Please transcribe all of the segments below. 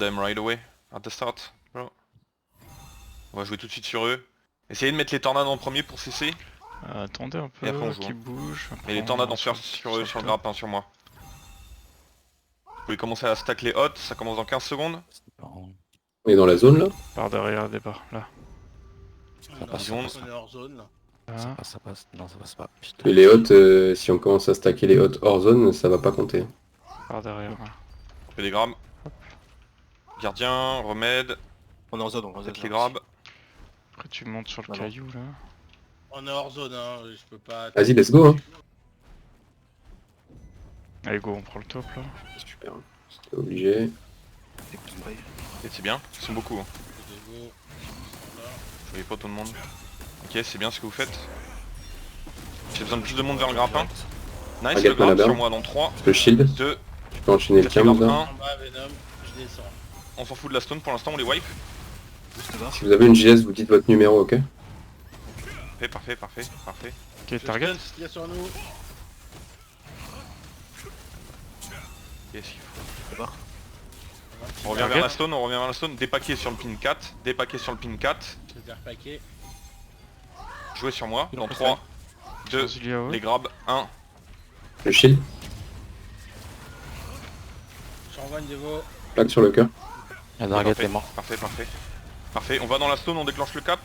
them right away, at the start, bro. On va jouer tout de suite sur eux. Essayez de mettre les tornades en premier pour CC. Attendez un peu, Et après on joue, qui hein. bouge. Et les tornades en faire sur eux, sur le grappin, sur moi. Vous pouvez commencer à stack les hots, ça commence dans 15 secondes. On On est dans la zone là. Par derrière, départ, là. Ça passe, ça passe. On est hors zone là. Ça Là. passe, ça passe. Non, ça passe pas. Putain. Et les hots, si on commence à stacker les hots hors zone, ça va pas compter. Par derrière. On fait des grabs. Gardien, remède, On est en zone, on est en zone. faites les grabs. Après tu montes sur le Bah non. caillou là. On est hors zone, hein, je peux pas... Vas-y, let's go hein. Allez go, on prend le top là. Super. C'était obligé. Et c'est bien, ils sont beaucoup. Hein. Je voyais pas tout le monde. Ok, c'est bien ce que vous faites. J'ai besoin de plus de monde vers le grappin. Nice, Target le grab Manaber. sur moi dans 3, Je peux shield. 2, Je peux enchaîner le faites les cam grabs là. 1. En bas, Venom, je descends. On s'en fout de la stone pour l'instant, on les wipe. Si vous avez une JS, vous dites votre numéro, ok? Parfait, parfait, parfait. Ok, target. Il y a sur nous. Yes, il faut. D'abord. On revient Target. vers la stone, on revient vers la stone. Dépaquer sur le pin 4, dépaquer sur le pin 4. Je vais faire paquet. Jouez sur moi dans fait 3, 2, Auxilia, ouais. les grabs, 1. Le shield. J'envoie une dévo. Plaque sur le cœur. La target Parfait, est mort. parfait, parfait. Parfait, on va dans la stone, on déclenche le cap.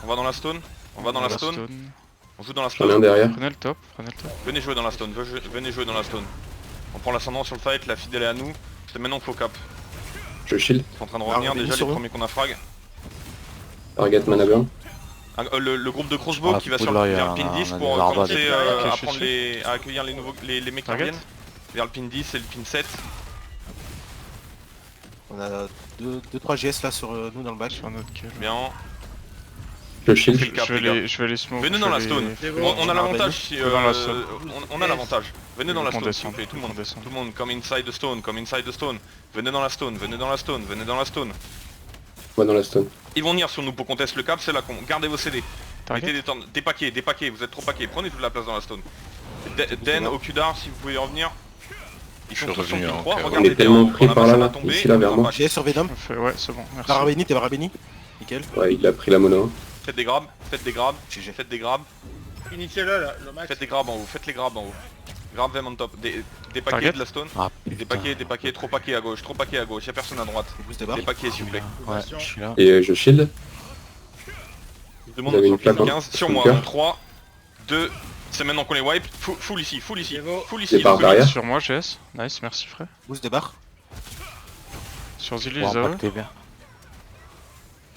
On va dans la stone, on va dans la stone, on joue dans la J'en ai un stone. derrière. Prenez le top, prenez le top. Venez jouer dans la stone, venez jouer dans la stone. On prend l'ascendant sur le fight, la fidèle est à nous. C'est maintenant qu'il faut cap. Je shield. Ils sont en train de revenir revenez déjà sur les eux. premiers qu'on a frag. Target mana burn. Le groupe de crossbow Ah, qui va faut sur de le, là, vers le il y a pin un- 10 un pour des arbres commencer Ok, à, je prendre suis à accueillir les nouveaux les mecs qui Target. reviennent. Vers le pin 10 et le pin 7. On a 2-3 GS là sur nous dans le bac. Sur notre kill. Bien. Je shield. On fait le cap, Je vais les gars. les, je vais les smoke. Venez je dans vais la les- stone. Dévo. On a l'avantage si Dans la stone. on a l'avantage. Venez dans la On stone s'il descend, vous plaît, tout le on monde. descend. Tout le monde, come inside the stone, come inside the stone. Venez dans la stone, venez dans la stone, venez dans la stone. Moi dans la stone. Ils vont venir sur nous pour qu'on teste le cap, c'est là qu'on gardez vos CD. Mettez Target. des paquets, vous êtes trop paquets, prenez toute la place dans la stone. Den, Okudar, si vous pouvez y revenir. Ils sont Je suis tous sur le revenu, pin hein, 3, ok. regardez On est tellement bien, pris quand par la là, masse là, va tomber, ici, là, vers on moi. va GS sur Venom. Ouais, c'est bon, merci. T'es Barabeni. Nickel. Ouais, il a pris la mono. Faites des grabs, faites des grabs, GG. faites des grabs, Initiez-le là, le max. faites des grabs en haut, faites les grabs en haut. Grab them on top, des paquets Target. de la stone. Ah Des putain. paquets, trop paquets à gauche, y'a personne à droite. Boost de barre. Des paquets s'il vous plaît. Ouais, je suis là. Et je shield. Je demande Vous avez sur une plaque le en- 15, sur sur le moi, cœur. dans 3, 2, c'est maintenant qu'on les wipe, full ici, full ici, Dévo. full ici. Départ donc, derrière. Sur moi, GS. Nice, merci frère. Boost de barre. Sur Zilly, Pour les AOE. impacter bien.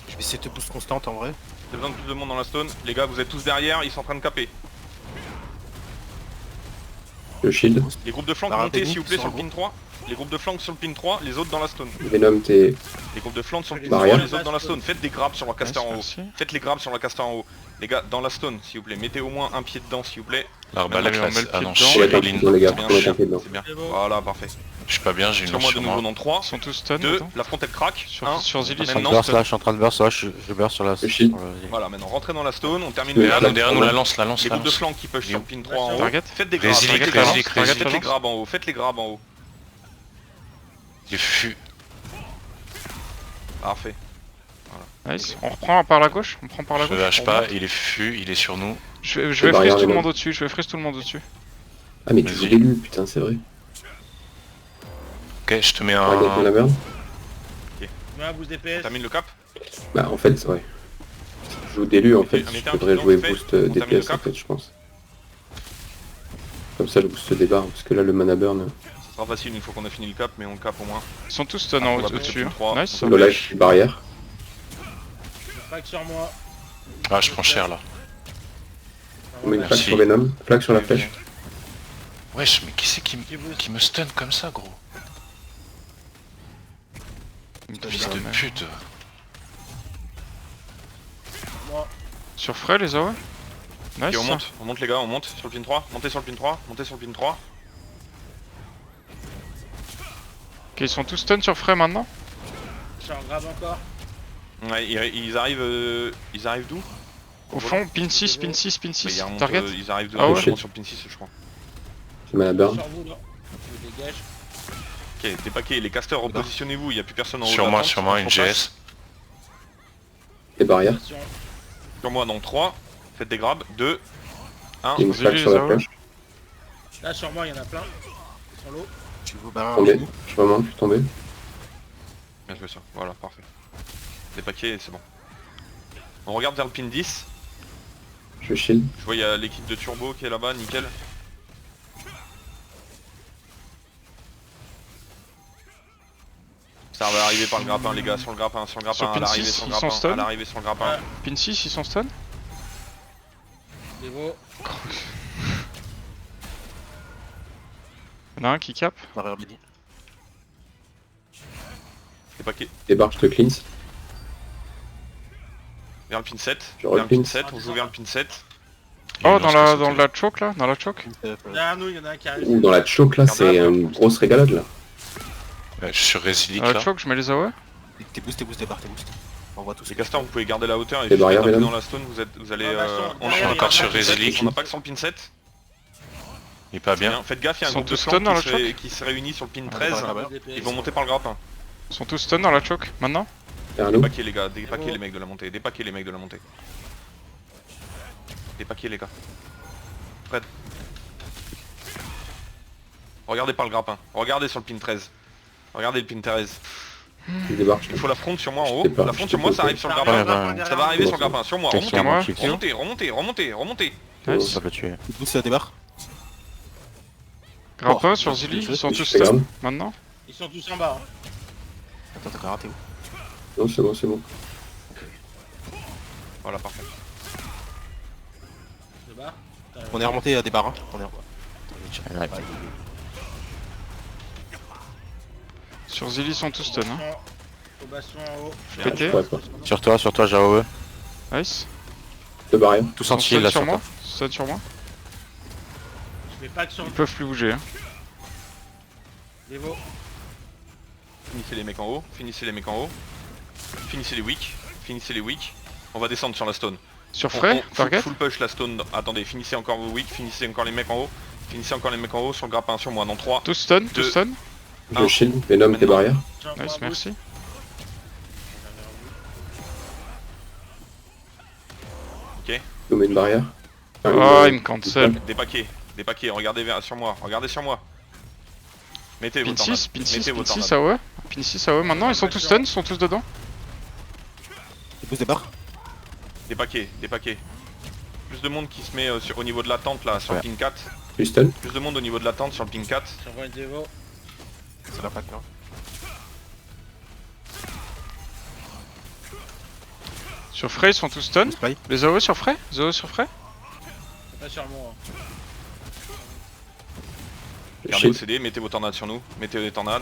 Je vais essayer de te boost constante en vrai. J'ai besoin de plus de monde dans la stone. Les gars, vous êtes tous derrière, ils sont en train de caper. Je shield. Les groupes de flanc, Barabeni, montez s'il vous plaît sur sur le le pin 3. Les groupes de flanc sur le pin 3, les autres dans la stone. Venom, t'es. Les groupes de flanc sur le pin Barrière. 3, les autres dans la stone. Faites des grabs sur leur caster en haut. Merci. Faites les grabs sur leur caster en haut. Les gars, dans la stone s'il vous plaît. Mettez au moins un pied dedans s'il vous plaît. L'arbalète Allez, on met le là, ah pied non, dedans. je On va suis être Evelyn. dans les gars. C'est bien, On va être dedans. c'est bien. Dévo. Voilà, parfait. Je suis pas bien, j'ai une Sur lance moi de sur nouveau moi. dans 3, Ils sont tous stun. 2, attends. la front elle craque. Sur Zilly, ils sont maintenant, Je suis en train de burst là, je suis en train de burst là, je burst sur la... Le shield. sur le- Voilà, maintenant rentrez dans la stone, on termine Oui, le là, grab. Derrière nous, la lance, Les groupes de flanc qui push sur le pin 3 en haut. Target. Faites des grabs, Résilic, faites des grabs, résilic, faites les résilic. grabs en haut, faites les grabs en haut. Il fut. Parfait. Nice. On reprend par la gauche. On prend par la Je gauche. lâche on pas, monte. il est fût, il est sur nous. Je vais barrière, freeze tout le Venom. monde au-dessus. Je vais freeze tout le monde au-dessus. Ah, mais tu joues l'élu, putain, c'est vrai. Ok, je te mets Target mana un... burn. Mets un boost On DPS. termine le cap. Bah, en fait, ouais. Je joue d'élu, en fait. On Je était un devrais petit jouer peu boost fait. On termine le DPS, en cap. fait, je pense. Comme ça, je booste des barres. Parce que là, le mana burn. Ça sera facile une fois qu'on a fini le cap, mais on cap au moins. Ils sont tous stun Ah, en on va haut passer au-dessus. sur 3. Nice. Le live, je suis barrière. Pack sur moi. Ah, je prends cher là. On met une Merci. flaque sur Venom. Flaque sur la flèche. Wesh, mais qui c'est Qui boost. qui me stun comme ça, gros? Fils de pute. Moi. Sur Frey, les AOE. Nice. Ok, on monte les gars, on monte sur le pin 3. Montez sur le pin 3, montez sur le pin 3. Ok, ils sont tous stun sur Frey maintenant. Je suis en grave encore. Ouais, ils arrivent d'où? Au fond, pin 6, pin 6, pin Mais 6. ils remontent, Target. ils arrivent de Ah ouais. ils remontent sur le pin 6 je crois. C'est mana burn. Sur vous là. Je me dégage. Ok, dépaqué, les casters, repositionnez-vous, il n'y a plus personne en haut. Sur de la moi, tente, sur moi, on une se replace. GS. Les barrières. Attention. Sur moi, donc 3. Faites des grabs. 2. 1. J'ai une Vas-y, flaque sur la les flèche. Là sur moi il y en a plein. Sur l'eau. Tu veux barrer un Tombé. mini. Je suis vraiment tombé. Bien joué ça, voilà, parfait. Dépaqué, c'est bon. On regarde vers le pin 10. Je shield. Je vois il y a l'équipe de Turbo qui est là-bas, nickel. Ça va arriver par le grappin les gars, sur le grappin, Sur à pin l'arrivée 6, sur le ils sont grappin, stun. à l'arrivée sur le grappin. Ouais. Pin 6, ils sont stun. Dévo. Y'en a un qui cap. Barrière mini. Dépaqué. Débarque, je te cleanse. Vers le pin 7. Je Vers le pin repin. 7, on joue vers le pin 7. Oh, dans la choke là, dans la choke. Derrière nous il y en a un qui arrive. Ouh, dans la choke là, c'est une grosse régalade là. Je suis résilique Dans la là. choke, je mets les AOE. T'es boost, débarre, t'es boost. On voit tous. Les casters, vous pouvez garder la hauteur et Les juste barrières, taper mesdames. dans la stone, vous allez... Ah, bah, sur- on derrière, est il y encore a sur un pin Résilique, 7. on n'a pas que sur le pin 7. Il est pas Bien. bien. Faites gaffe, il y a un Ils sont groupe de tous flancs stun dans la qui se réunit sur le pin 13. Ah bah, Ils vont monter par le grappin. Ils sont tous stun dans la choke, maintenant. Derrière nous. Dépaquez les gars, dépaquez les mecs de la montée, dépaquez les mecs de la montée. Dépaquez les gars. Fred. Regardez par le grappin, regardez sur le pin 13. Regardez le pin 13. Il débarque. Il faut la fronde sur moi en haut. Je sais pas, La je fronde sais sur moi, pas. ça arrive sur le Ça grappin. arrive ouais. Ça va arriver sur le grappin, sur moi. Question, moi, question. Remontez, remontez, remontez, remontez. Nice. Ça peut tuer. Boost, débarre. Grappin Oh, sur Zilly, ils sont je tous fais stun grave. maintenant. Ils sont tous en bas. Hein. Attends, t'as raté où? Non, c'est bon, c'est bon. Voilà, parfait. De bas. On est remonté à des barres. Hein. On est en Ouais. Sur Zilly, ils sont tous stun. Hein. Au bastion en haut. Pété. Ouais, quoi. Sur toi, j'ai AOE. Nice. Deux barrières. Tous Ils en sont shield stun là sur sur moi. toi. Stun sur moi. Je fais pas que sur Ils peuvent plus bouger. Hein. Dévo. Finissez les mecs en haut, finissez les mecs en haut. Finissez les weak, finissez les weak. On va descendre sur la stone. Sur Frey, target. Full push la stone. Attendez, finissez encore vos weak, finissez encore les mecs en haut. Finissez encore les mecs en haut sur le grappin sur moi dans 3. Tous stun, tous Deux. stun. Je shield. Venom, tes Maintenant. barrières. J'ai encore Nice, un boost. merci. Ok. Je mets une barrière. Enfin, Oh, une- il me cancel. Des paquets, regardez sur moi, regardez sur moi. Mettez vos Pin tornades, 6, pin mettez 6, vos pin 6 tornades. AOE. Pin 6 AOE maintenant, ils sont tous stun, ils sont tous dedans. Boost, débarre. Des paquets. Plus de monde qui se met au niveau de la tente là, sur le Ouais. pin 4. Je stun. Plus de monde au niveau de la tente sur le pin 4. J'envoie une dévo. C'est la plaque là. Sur Frey, ils sont tous stun. Spy. Les AOE sur Frey. Les AOE sur Frey. C'est pas sur moi. Hein. Je Regardez vos shield. CD, mettez vos tornades sur nous. Mettez les tornades,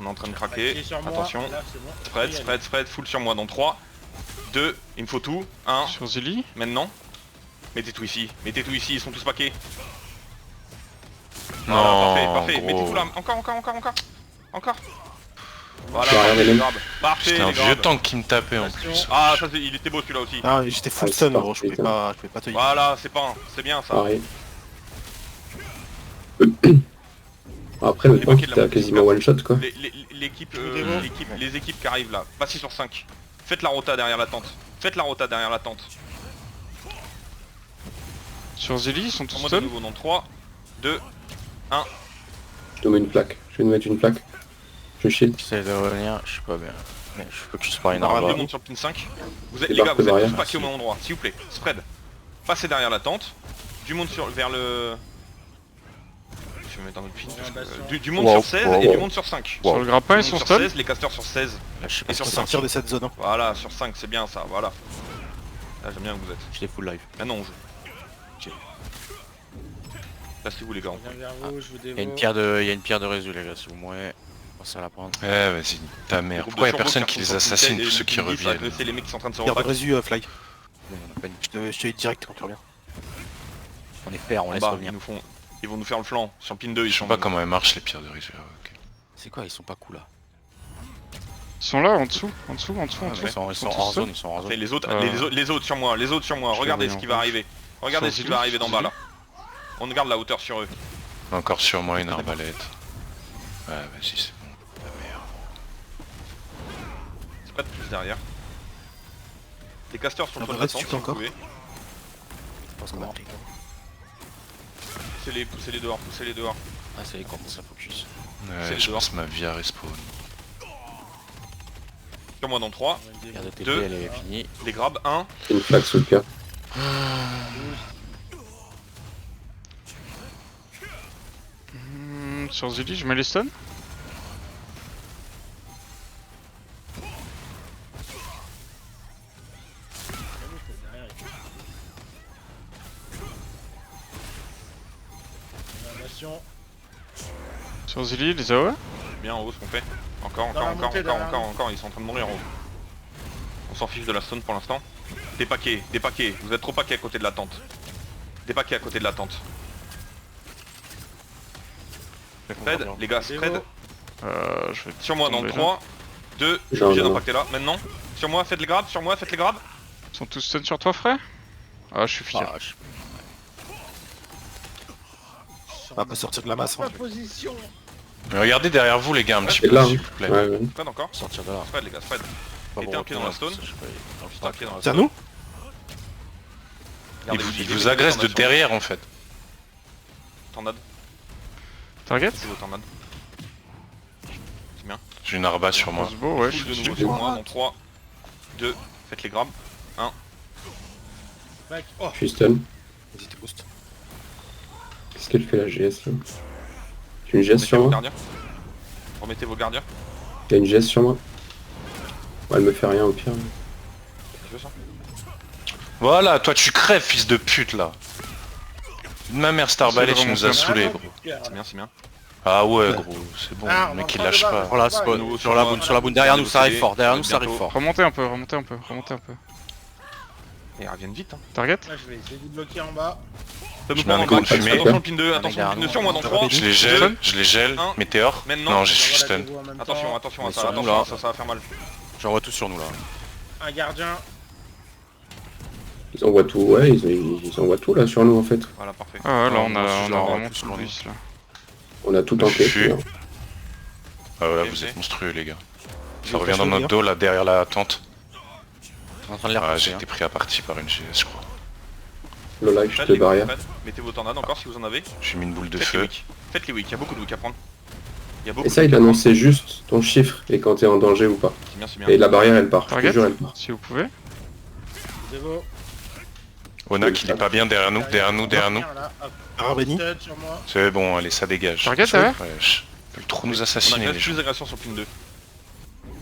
on est en train de Qui craquer. est sur moi. Attention. Là, c'est bon. Spread, full sur moi dans 3, 2, il me faut tout, 1, Sur Zilly. maintenant. Mettez tout ici, ils sont tous paquets. Non, Voilà, parfait, gros. mettez tout là, encore. Voilà, Barrière, parfait, les Venom. grabs. Parfait, C'était un les vieux grabs. tank qui me tapait en Bastion. plus. Ah, ça, il était beau celui-là aussi. Ah, j'étais full Ah, stun, c'est gros. Je parfait, pouvais pas te heal. Voilà, c'est bien ça. Pareil. Après, le Les tank, paquets de la t'as montée, quasiment super. one shot quoi. Les équipes qui arrivent là, passez sur 5. Faites la rota derrière la tente. Sur Zilly, ils sont tous En mode de stun. nouveau dans 3, 2, Je te mets une plaque. Je vais nous mettre une plaque. Je shield. J'essaie de revenir, je suis pas bien. Mais je peux que je sois une on arbre. remonte sur le pin 5. Les Débarque gars, vous êtes barrière. tous paqués au même endroit, s'il vous plaît. Spread. Passez derrière la tente. Du monde vers le... Je vais mettre dans notre pin. parce que, bastion. du monde Wow, sur 16 wow, et wow. du monde sur 5. Sur le grappin, ils Du sont monde sur stun. 16, les casters sur 16. Là, je sais Et pas sur si cinq. Sortir de cette zone. Hein. Voilà, sur 5, c'est bien ça, voilà. Là, j'aime bien où vous êtes. je l'ai full live. Maintenant, on joue. Placez-vous les gars. Je viens vers vous, je vous Il y a dévo. une pierre de réseau les gars, si vous mourrez, pensez à la prendre. Eh vas-y, ta mère. Groupe Pourquoi de y'a personne turbo qui les sont sur le pin assassine 10, tous ceux qui le pin 10, reviennent? avec les mecs qui sont en train de se Pierre de repack. résu, Fly. Mais on a pas une- Je te hit direct quand tu reviens. On est fair, on En laisse bas, revenir. ils vont nous faire le flanc. Sur le pin 2, ils Je sont... sais pas comment elles marchent les pierres de réseau. Ok. C'est quoi, ils sont pas cool là. Ils sont là, en dessous. Ils sont Ils sont sont hors tous zone, ils sont hors Après, zone. les autres, Euh. les autres sur moi, Je regardez vais ce qui en va rouge. arriver. Regardez Sur ce qui Zilly, va arriver d'en sur bas Zilly. là. On garde la hauteur sur eux. Encore sur moi une arbalète. Ouais, vas-y, c'est bon. La merde. Spread plus derrière. Des casters sur le Ah, toit de bah, la si tente tu si peux vous encore. pouvez. Je pense qu'on a pris. Poussez-les dehors, poussez-les dehors. Ah, c'est les commence à focus. C'est Ouais, je dehors. pense ma vie à respawn. Sur moi dans 3, Garde de TP, Deux. elle est finie. les grabs, 1, Une flaque sous le cœur. Sur Zilly, je mets les stuns. Animation. Sur Zilly, les AOE. bien en haut ce qu'on fait. Encore, Dans la encore, montée, encore, dans la encore, encore, ils sont en train de mourir en haut. On s'en fiche de la stone pour l'instant. Des paquets, vous êtes trop paquets à côté de la tente. Des paquets à côté de la tente. Spread, les gars, spread. Je vais Sur moi dans tomber là. 3, 2, je suis Genre, obligé non. d'impacter là, maintenant. Sur moi, faites les grabs, sur moi, faites les grabs. Ils sont tous stun sur toi, frère. Ah, je suis fier. Ah, On va pas sortir de la masse. Ma position. Mais regardez derrière vous les gars un petit C'est peu là, s'il hein. vous plaît. Ouais, ouais. Spread encore. sortir de là. Spread les gars, spread. Pas Mettez bon, un pied dans la stone. je sais pas, Mettez un pied dans la C'est à stone. nous Il Regardez, vous, mettez il des vous agresse de tornades. derrière en fait. Tornade, Target. c'est vos tornades. C'est bien. J'ai une arba sur moi. Crossbow, ouais, je Full de suis nouveau dessus. sur moi dans 3, 2, faites les grabs. Mec, oh, Je suis stun. Vas-y, t'es boost. Qu'est-ce qu'elle fait la GS là? J'ai une GS Remettez sur vos moi. gardiens. Remettez vos gardiens. Il y a une GS sur moi. Ouais, elle me fait rien au pire. Je veux ça. Voilà, toi tu crèves fils de pute là. Ma mère Starballet C'est tu nous as vraiment saoulés vraiment gros. coup de cœur, C'est là. bien, c'est bien. Ah ouais gros, c'est bon, Ah, le on mec il va lâche prendre le pas. bas. Voilà, Ouais, spawn. nouveau Sur la sur boune, moi. sur la boune. Derrière nous, ça arrive fort. Derrière nous, ça arrive Bientôt. fort. Remontez un peu, remontez un peu, remontez un peu. Et ils reviennent vite hein. Target. Là, je vais essayer de bloquer en bas. Ça nous Je mets un prend écho en de back. fumée. Attention le pin 2, attention le pin 2 Regarde, sur moi dans 3. Je les gèle, Un. météore. Maintenant. Non, je suis stun. Relatez-vous en même Attention, temps. attention Mais à ça, sur nous, attention là. à ça, ça va faire mal. J'envoie tout sur nous là. Un gardien. Ils envoient tout, ouais, ils envoient tout là sur nous en fait. Voilà, parfait. Ah ouais, là Non, on moi, a, je on a leur vraiment pousse tout le loin. vice là. On a tout Je tanké. suis- hein. Ah ouais, Ok, vous ok. êtes monstrueux les gars. Je Ça vais revient cacher dans le notre mien. dos là derrière la tente. On est en train de les Ah repousser. j'ai été pris à partie par une GS je crois. Lola, je Faites te les barrière. faites. Mettez vos tornades encore si vous en avez. J'ai mis une boule de Faites les feu. wicks. Faites les wicks, il y a beaucoup de wicks à prendre. Il y a beaucoup Essaye de wicks à prendre. d'annoncer juste ton chiffre et quand t'es en danger ou pas. C'est bien, c'est bien. Et la barrière elle part, je te Target. jure elle part. Si vous pouvez. Devo. Onak il est pas bien derrière nous, derrière nous, derrière nous. Là, hop. Ah, Benny. Stun sur moi. C'est bon, allez ça dégage. Target derrière. Wesh. Ils veulent trop nous On assassiner a les gens. plus d'agression sur le pin 2.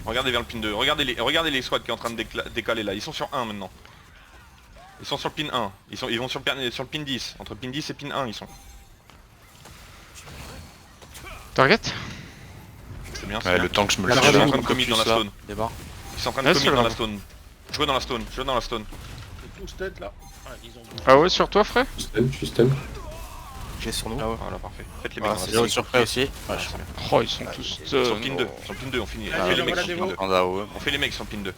Regardez vers le pin 2, regardez les squads qui est en train de décaler là, ils sont sur 1 maintenant. Ils sont sur le pin 1, ils vont sur le pin 10, entre pin 10 et pin 1 ils sont. Target. C'est bien, c'est Ouais, bien. le temps que je me La le Ils sont fais en là. train de commit dans la stone. Débat. Ils sont en train de Ouais, commit c'est dans la vrai. stone. Jouez dans la stone, jouez dans la stone. C'est tout stun là. Ah, ils ont bougé. Ah ouais, sur toi, frère. Je suis stun. J'ai sur nous. Voilà, parfait. Faites les mecs Ah, dans la c'est stone. Zéro sur près aussi. Ouais, Ouais, je c'est bien. Oh, ils sont tous Sur le stun. pin 2, sur le pin 2 on finit. Ah, On fait les j'envoie mecs la sur le dévo. pin 2. En AOE. On fait les mecs sur le pin 2.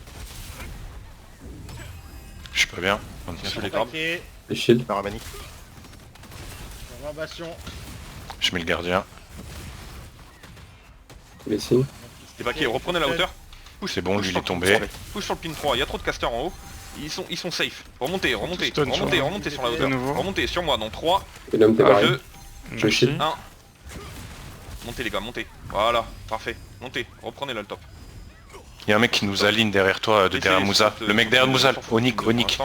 Je suis pas bien. Bien sûr les grabs. Attaqué. Les shields. Barabani. Invasion. Je mets le gardien. Les signes. Les paquets, reprenez la hauteur. C'est bon, lui il est tombé. Push sur le pin 3, il y a trop de casters en haut. Ils sont safe. Remontez, remontez, Stun sur remontez, moi. remontez sur la De hauteur. nouveau. Remontez sur moi dans 3, Et l'homme t'es barrière. 2, Je Merci. shield. 1. Montez les gars, montez. Voilà, parfait. Montez, reprenez là le top. Il y a un mec qui nous aligne derrière toi, de derrière Moussa. Le mec derrière Moussa, Onik, Onik,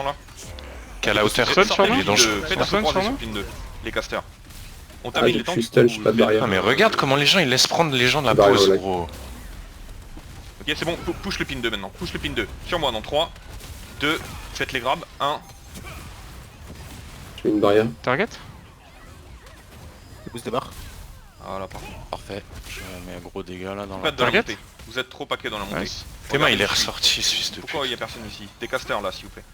qui est à la hauteur. Stun sur Il nous est dangereux. Faites un Stun peu sur croiser nous sur pin 2, les casters. On Ah, termine je les temps. suis stun, je suis pas de barrière. Ah mais regarde comment les gens ils laissent prendre les gens de la Barrière, pause ouais. gros. Ok, c'est bon, push le pin 2 maintenant. Push le pin 2. Sur moi dans 3, 2, faites les grabs. 1, Je mets une barrière. Target. Boost débarre. voilà, parfait. Parfait. Je mets un gros dégât là dans Pas la... de la Target. montée. Vous êtes trop paquet dans la montée. Nice. Théma il est Regardez ici. ressorti ce fils de Pourquoi pute. il y a personne ici? Des casters là s'il vous plaît.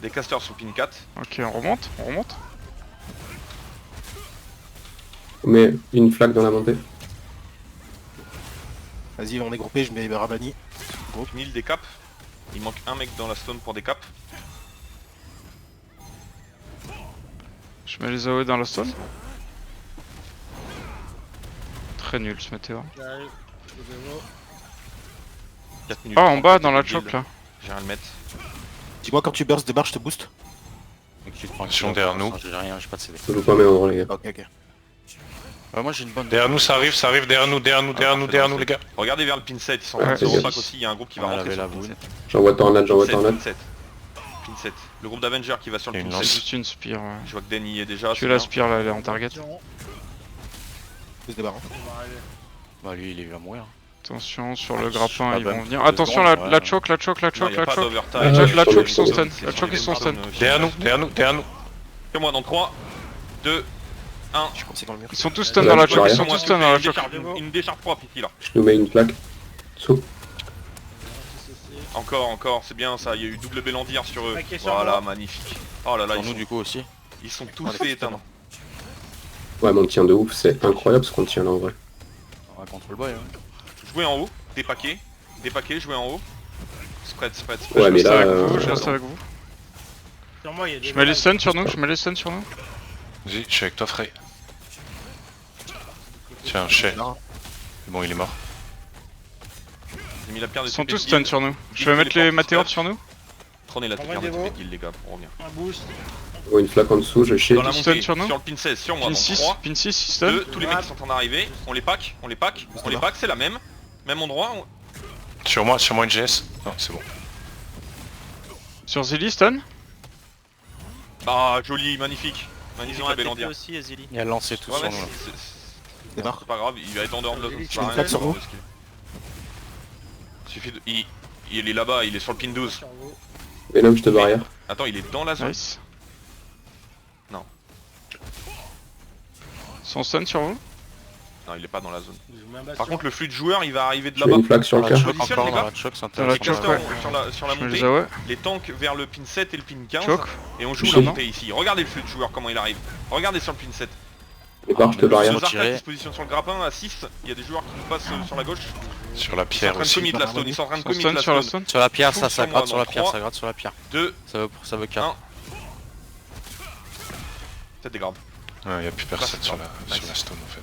Des casters sur pin 4. Ok, on remonte, on remonte. On met une flaque dans la montée. Vas-y, on est groupé, je mets Barabani. 1000 des caps. Il manque un mec dans la stone pour des caps. Je mets les AOE dans la stone. Très nul ce météore. J'arrive. Je dévo. 4 minutes. Ah, en bas 30 dans la build. choc là. J'ai rien à le mettre. Dis-moi quand tu burst des barres, je te booste. Donc tu te prends Attention un derrière kill, nous. J'ai rien, j'ai pas de CD. Je joue pas mes ordres, les gars. Ok, ok. Moi j'ai une bonne. Derrière nous, ça arrive, derrière nous, derrière nous, les gars. Regardez vers le pin 7, ils sont en Ouais, train de se c'est repack bien. aussi, il y a un groupe qui va On a rentrer lavé sur la le pin boule. 7. J'envoie tornade, j'envoie 7, tornade. pin 7. Pin 7. Le groupe d'Avenger qui va sur le Et pin une 7. lance. Juste une spire, ouais. Je vois que Den y est déjà. Tu c'est la bien. spire là, elle est en target. Attention, Boost des barres. hein. on va arriver. Bah lui il va mourir. Attention sur le Ah, grappin, je ils sais pas, vont venir. deux Attention secondes, la ouais. choke, la choke, la Non, choke, il y a la pas choke. d'overtime. Ah, La je choke, suis ils sont sur stun. le La choke, ils sont stun. Derrière nous. Fais-moi dans 3, 2, 1. Je suis coincé dans le mur. Ils sont tous stun Ouais, dans la je choke, suis ils sont rien. tous stun dans la choke. Une décharge propre ici là. Je nous mets une plaque. Dessous. Encore, c'est bien ça, il y a eu double Bélandir sur eux. Paquet sur Voilà, moi. magnifique. Oh là là, Sur nous du coup aussi. ils sont tous Ah, fait d'accord. éteindre. Ouais, mais on tient de ouf, c'est incroyable ce qu'on tient là en vrai. On va contre le boy. Hein. Jouez en haut, des paquets, jouez en haut. Spread. Ouais, mais Je reste là, avec vous, je j'attends. reste avec vous. Sur moi, il y a des. Je mets les vagues. stuns sur nous, je mets les stuns sur nous. Vas-y, je suis avec toi, Frey. Tiens, Shay. Bon, il est mort. J'ai mis la pierre de Ils sont TP tous de guild. stun sur nous. Je vais mettre les matéores sur nous. Prenez la pierre de Envoyez des TP de guild les gars pour revenir. Un boost. Oh, une flaque en dessous, je shield. Dans la stun montée, sur nous. sur le pin 16, sur moi, Pin dans 6, 3, pin 6, stun. 2, tous les mecs qui sont en train d'arriver, on les pack, c'est la même. Même endroit, Sur moi une GS. Non, c'est bon. Sur Zilly, stun. Ah joli, magnifique. Magnifique la Bélandir. aussi, Azili. Il a lancé tout Ouais, sur mais nous là. Des barres. c'est pas grave, il va être en dehors de la zone. J'ai ça une sert à plaque rien, sur vous. parce qu'il- Suffit de... Il est là-bas, il est sur le pin 12. Sur vous. Venom, je te barrière. Attends, il est dans la zone. Nice. Non. Ils sont stun sur vous. Non, il est pas dans la zone. Je vous mets un bastion. Par contre, le flux de joueurs, il va arriver de Je mets là-bas. une flaque sur Dans le la cœur. choc Positionne, encore, les dans gars. la choc, c'est Dans la Les intéressant. choc, casters ouais. sur la Je mets montée, les AOE. les tanks vers le pin 7 et le pin 15. Choc. Et on joue Je la sais. montée ici. Regardez le flux de joueurs, comment il arrive. Regardez sur le pin 7. Les barres, je te mais barrière. Faut Zarka tirer. qui se positionne sur le grappin à 6. Il y a des joueurs qui nous passent sur la gauche. Sur la Ils sont en pierre train de aussi. commit la stone. Ils sont en train de Ils sont commit stun la sur la stone. stun. Sur la pierre, Fous ça sur moi gratte sur dans la pierre, 3, ça gratte sur la pierre. 2, Ça veut 4. 1. C'était grave. Ouais, y a plus personne Nice. sur la stone en fait.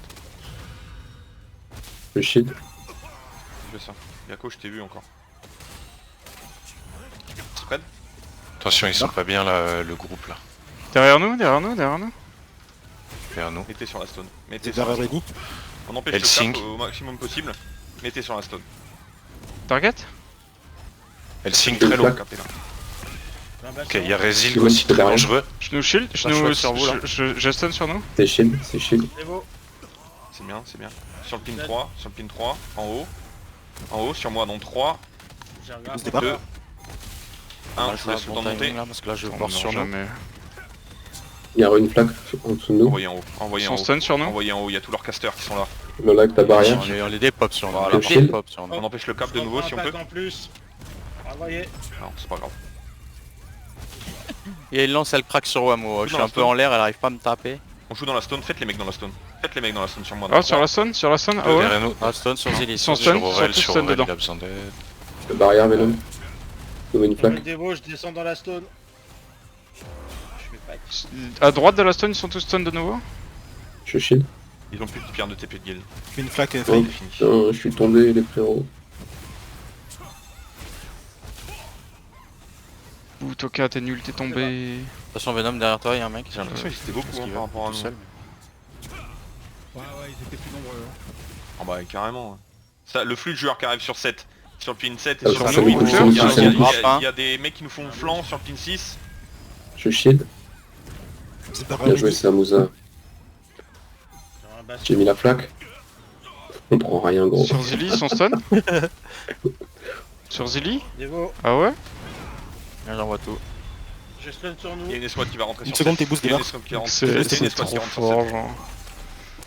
Je shield. Je fais ça. Yako, je t'ai vu encore. Spread. Attention, ils sont pas bien là, le groupe là. Derrière nous, derrière nous, derrière nous. Derrière nous. Mettez sur la stone. Mettez T'es sur la derrière stone. Reddy. On empêche le Helsing. cap au maximum possible. Mettez sur la stone. Target. Helsing très low. Plaque. Capez là. J'ai un Ok, bastion. y a Rezilg C'est bon, aussi c'est très derrière. dangereux. Je nous shield, je Pas nous... chouette sur vous, là. je stun sur nous. C'est shield, c'est shield. Dévo. C'est bien, c'est bien. Sur le pin 3, en haut. En haut, sur moi dans 3, J'ai un Boost des grappin. barres. 2, 1, je vous laisse le temps de monter. là parce que là je On force meurt sur nous. jamais. Il y a une flaque en dessous de nous. Envoyez en haut, Ils envoyez en sont haut. stun sur nous. Envoyez en haut, il y a tous leurs casters qui sont là. Lola avec ta barrière. On les dépop sur nous. Voilà. On les dépop sur nous. On empêche le cap de nouveau si on peut. En plus. Envoyez. Non, c'est pas grave. Et il lance, elle craque sur Wamo. Je suis un peu en l'air, elle arrive pas à me taper. On joue dans la stone, faites les mecs dans la stone. Faites les mecs dans la stone sur moi. Ah, sur la stun, ah ouais. Derrière nous. Ah, stun sur Zilly. Ils sont Sur stun, Aurel, tous sur stun Aurel, dedans. il a besoin d'aide. Je te barrière, Venom. Je nous mets une Je mets le flaque. dévo, je descends dans la stone. Je fais pack. À droite de la stun, ils sont tous stun de nouveau. Je shield. Ils ont plus de pierre de TP de guild. Je mets une flaque, Oh, Frey. fini. putain, je suis tombé, les frérots. Ouh, Toka, t'es nul, t'es tombé. Attention Venom derrière toi, y'a un mec. J'ai l'impression qu'ils étaient beaucoup Parce qu'il par va rapport à tout nous. seul. Ouais, ils étaient plus nombreux. Ah bah carrément. Ça, le flux de joueurs qui arrive sur 7, sur le pin 7 et Ah, sur ça le me pin couche, 8, ça me il y a- couche, il y a- ça me il y a- couche. il y a des mecs qui nous font flanc sur le pin 6. Je shield. C'est pas Bien joué, Reddy. Samouza. J'ai un bastion. J'ai mis la flaque. On prend rien, gros. Sur Zilly, ils sont stun. Sur Zilly. Dévo. Ah ouais. Là j'envoie tout. Je stun sur nous. Il y a une escouade qui va rentrer Une sur seconde, 7. t'es boost Il y a une des escouade qui rentre. C'est Il y a une c'est escouade qui trop rentre sur fort, 7. genre.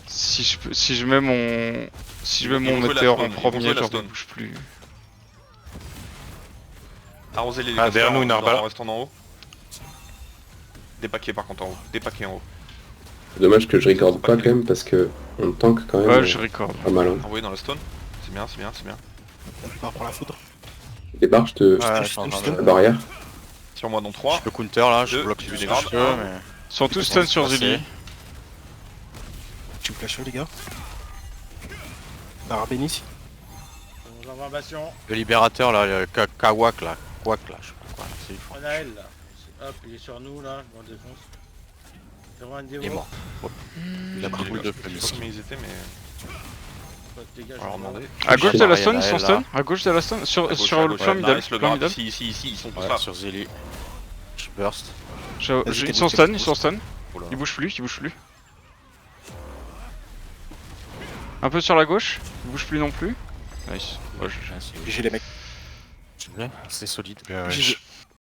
Si je mets mon... Si je mets Ils mon vont jouer la météore en stone, ils vont premier, jouer la genre, stone. ne bouge plus. Arrosez les Ah, casters derrière nous, une arbalète. en restant en haut. Des paquets par contre en haut. Des paquets en haut. C'est dommage que je recorde pas quand même parce que on tank quand même. Ouais, je record. Pas mal. Hein. Envoyez dans la stone. C'est bien, c'est bien, c'est bien. Pas pour la foudre. Des barres, je te. Ouais, je suis en train La de... barrière. Sur moi dans 3. Je peux counter là, je Deux, bloque j'ai tout eu ce des que je grabs. peux, mais... Ils sont tous stun sur passer. Zilly. Tu me caches les gars. Arabine ici. On vous envoie un bastion. Le libérateur là, le Kawak là. Quack là, je sais pas quoi. C'est fort. Anaël là. Hop, il est sur nous là, on le défonce. Zéro un Il est dévo. mort. Il a pris le boule de Je sais pas police. combien ils étaient mais Les gars, on va leur demander. À gauche de la stun, ils Mariana, sont elle, stun. là. À gauche de la stun. À Sur gauche, sur à le gauche. flanc middle. Nice, le Flanc grab, middle. ici, ils sont tous Ouais, là. sur Zeli. Je burst. Ils Vas-y, sont t'es stun, bon. ils sont stun. Oh là. Ils bougent plus, ils bougent plus. Un peu sur la gauche, ils bougent plus non plus. Nice. Ouais, J'ai les mecs. C'est solide. Bien, ouais, GG.